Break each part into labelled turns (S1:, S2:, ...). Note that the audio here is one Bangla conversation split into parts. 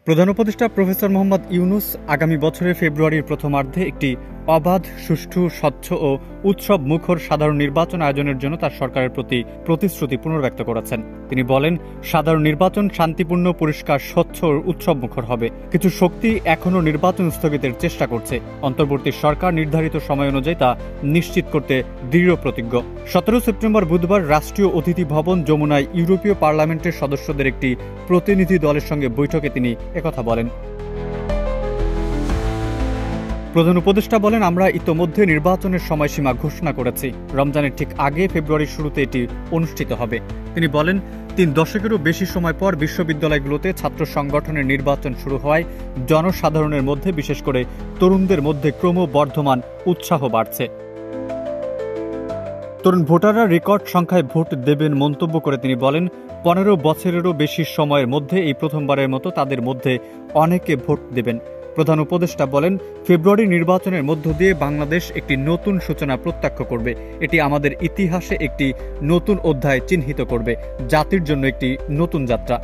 S1: প্রধান উপদেষ্টা প্রফেসর মোহাম্মদ ইউনূস আগামী বছরের ফেব্রুয়ারির প্রথমার্ধে একটি অবাধ, সুষ্ঠু, স্বচ্ছ ও উৎসব মুখর সাধারণ নির্বাচন আয়োজনের জন্য তার সরকারের প্রতি প্রতিশ্রুতি পুনর্ব্যক্ত করেছেন। তিনি বলেন, সাধারণ নির্বাচন শান্তিপূর্ণ, পরিষ্কার, স্বচ্ছ ও উৎসব মুখর হবে। কিছু শক্তি এখনও নির্বাচন স্থগিতের চেষ্টা করছে। অন্তর্বর্তী সরকার নির্ধারিত সময় অনুযায়ী তা নিশ্চিত করতে দৃঢ় প্রতিজ্ঞ। 17 সেপ্টেম্বর বুধবার রাষ্ট্রীয় অতিথি ভবন যমুনায় ইউরোপীয় পার্লামেন্টের সদস্যদের একটি প্রতিনিধি দলের সঙ্গে বৈঠকে তিনি একথা বলেন। প্রধান উপদেষ্টা বলেন, আমরা ইতোমধ্যে নির্বাচনের সময়সীমা ঘোষণা করেছি। রমজানের ঠিক আগে ফেব্রুয়ারির শুরুতে এটি অনুষ্ঠিত হবে। তিনি বলেন, 3 দশকেরও বেশি সময় পর বিশ্ববিদ্যালয়গুলোতে ছাত্র সংগঠনের নির্বাচন শুরু হওয়ায় জনসাধারণের মধ্যে, বিশেষ করে তরুণদের মধ্যে ক্রমবর্ধমান উৎসাহ বাড়ছে। তরুণ ভোটাররা রেকর্ড সংখ্যায় ভোট দেবেন মন্তব্য করে তিনি বলেন, 15 বছরেরও বেশি সময়ের মধ্যে এই প্রথমবারের মতো তাদের মধ্যে অনেকে ভোট দেবেন। প্রধান উপদেষ্টা বলেন, ফেব্রুয়ারি নির্বাচনের মধ্য দিয়ে বাংলাদেশ একটি নতুন সূচনা প্রত্যক্ষ করবে। এটি আমাদের ইতিহাসে একটি নতুন অধ্যায় চিহ্নিত করবে, জাতির জন্য একটি নতুন যাত্রা।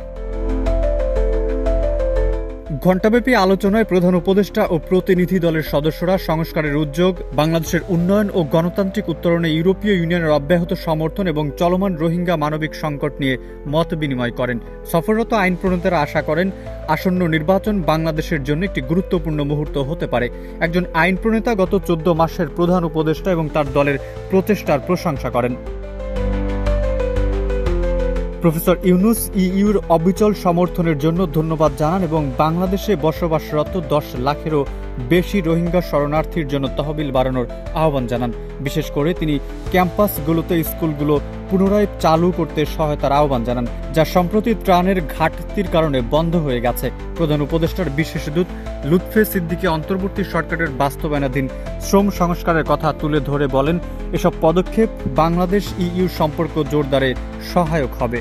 S1: ঘণ্টাব্যাপী আলোচনায় প্রধান উপদেষ্টা ও প্রতিনিধি দলের সদস্যরা সংস্কারের উদ্যোগ, বাংলাদেশের উন্নয়ন ও গণতান্ত্রিক উত্তরণে ইউরোপীয় ইউনিয়নের অব্যাহত সমর্থন এবং চলমান রোহিঙ্গা মানবিক সংকট নিয়ে মত বিনিময় করেন। সফররত আইন প্রণেতারা আশা করেন, আসন্ন নির্বাচন বাংলাদেশের জন্য একটি গুরুত্বপূর্ণ মুহূর্ত হতে পারে। একজন আইন প্রণেতা গত 14 মাসের প্রধান উপদেষ্টা এবং তার দলের প্রচেষ্টার প্রশংসা করেন। প্রফেসর ইউনূস ইইউর অবিচল সমর্থনের জন্য ধন্যবাদ জানান এবং বাংলাদেশে বসবাসরত 10 লাখেরও বেশি রোহিঙ্গা শরণার্থীর জন্য তহবিল বাড়ানোর আহ্বান জানান। বিশেষ করে তিনি ক্যাম্পাসগুলোতে স্কুলগুলো পুনরায় চালু করতে সহায়তার আহ্বান জানান, যা সম্প্রতি ত্রাণের ঘাটতির কারণে বন্ধ হয়ে গেছে। প্রধান উপদেষ্টার বিশেষ দূত লুৎফে সিদ্দিকী অন্তর্বর্তী সরকারের বাস্তবায়নাধীন শ্রম সংস্কারের কথা তুলে ধরে বলেন, এসব পদক্ষেপ বাংলাদেশ ইইউ সম্পর্ক জোরদারে সহায়ক হবে।